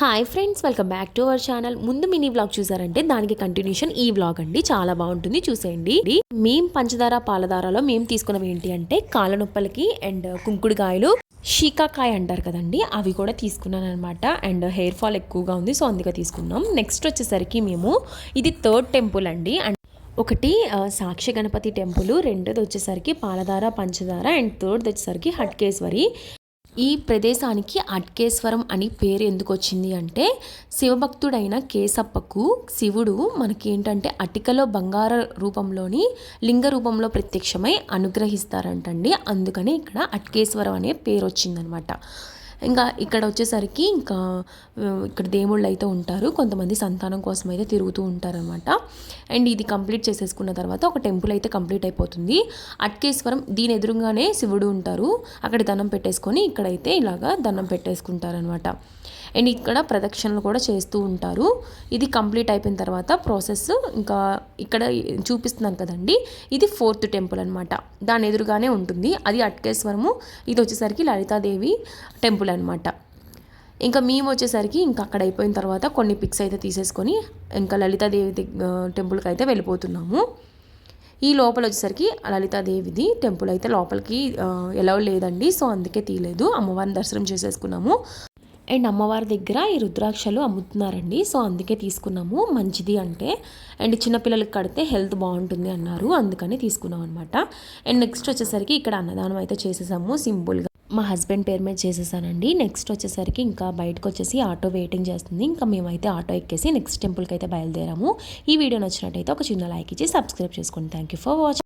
Hi friends, welcome back to our channel. ముందు mini vlog చూసారంటే దానికి కంటిన్యూషన్ ఈ వ్లాగ్ అండి. చాలా బాగుంటుంది, చూసేయండి. మేము పంచదార పాలదారలో మేము తీసుకున్నవి ఏంటి అంటే కాళ్ళ నొప్పులకి అండ్ కుంకుడుకాయలు, షీకాకాయ అంటారు కదండి, అవి కూడా తీసుకున్నాను అనమాట. అండ్ హెయిర్ ఫాల్ ఎక్కువగా ఉంది, సో అందుకే తీసుకున్నాం. నెక్స్ట్ వచ్చేసరికి మేము ఇది థర్డ్ టెంపుల్ అండి. అండ్ ఒకటి సాక్షి గణపతి టెంపుల్, రెండోది వచ్చేసరికి పాలధార పంచదార, అండ్ థర్డ్ వచ్చేసరికి హట్కేశ్వరి. ఈ ప్రదేశానికి అట్కేశ్వరం అని పేరు ఎందుకు వచ్చింది అంటే శివభక్తుడైన కేశప్పకు శివుడు మనకి ఏంటంటే అటికలో బంగార రూపంలోని లింగ రూపంలో ప్రత్యక్షమై అనుగ్రహిస్తారంటండి. అందుకని ఇక్కడ అట్కేశ్వరం అనే పేరు వచ్చిందనమాట. ఇంకా ఇక్కడ వచ్చేసరికి ఇక్కడ దేవుళ్ళు అయితే ఉంటారు, కొంతమంది సంతానం కోసం అయితే తిరుగుతూ ఉంటారనమాట. అండ్ ఇది కంప్లీట్ చేసేసుకున్న తర్వాత ఒక టెంపుల్ అయితే కంప్లీట్ అయిపోతుంది. అట్కేశ్వరం దీని ఎదురుగానే శివుడు ఉంటారు, అక్కడ దండం పెట్టేసుకొని ఇక్కడైతే ఇలాగా దండం పెట్టేసుకుంటారనమాట. అండ్ ఇక్కడ ప్రదక్షిణలు కూడా చేస్తూ ఉంటారు. ఇది కంప్లీట్ అయిపోయిన తర్వాత ప్రాసెస్ ఇంకా ఇక్కడ చూపిస్తున్నాను కదండి, ఇది ఫోర్త్ టెంపుల్ అనమాట. దాని ఎదురుగానే ఉంటుంది, అది అట్కేశ్వరము. ఇది వచ్చేసరికి లలితాదేవి టెంపుల్ అనమాట. ఇంకా మేము వచ్చేసరికి ఇంకా అక్కడ అయిపోయిన తర్వాత కొన్ని పిక్స్ అయితే తీసేసుకొని ఇంకా లలితాదేవి టెంపుల్కి అయితే వెళ్ళిపోతున్నాము. ఈ లోపల వచ్చేసరికి లలితాదేవిది టెంపుల్ అయితే లోపలికి ఎలా లేదండి, సో అందుకే తీయలేదు. అమ్మవారిని దర్శనం చేసేసుకున్నాము. అండ్ అమ్మవారి దగ్గర ఈ రుద్రాక్షలు అమ్ముతున్నారండి, సో అందుకే తీసుకున్నాము. మంచిది అంటే అండ్ చిన్నపిల్లలకి కడితే హెల్త్ బాగుంటుంది అన్నారు, అందుకని తీసుకున్నాం అనమాట. అండ్ నెక్స్ట్ వచ్చేసరికి ఇక్కడ అన్నదానం అయితే చేసేసాము సింపుల్గా. మా హస్బెండ్ పేరు మీద చేసేసానండి. నెక్స్ట్ వచ్చేసరికి ఇంకా బయటకు వచ్చేసి ఆటో వెయిటింగ్ చేస్తుంది. ఇంకా మేమైతే ఆటో ఎక్కేసి నెక్స్ట్ టెంపుల్కి అయితే బయలుదేరాము. ఈ వీడియో నచ్చినట్టయితే ఒక చిన్న లైక్ ఇచ్చి సబ్స్క్రైబ్ చేసుకోండి. Thank you for watching.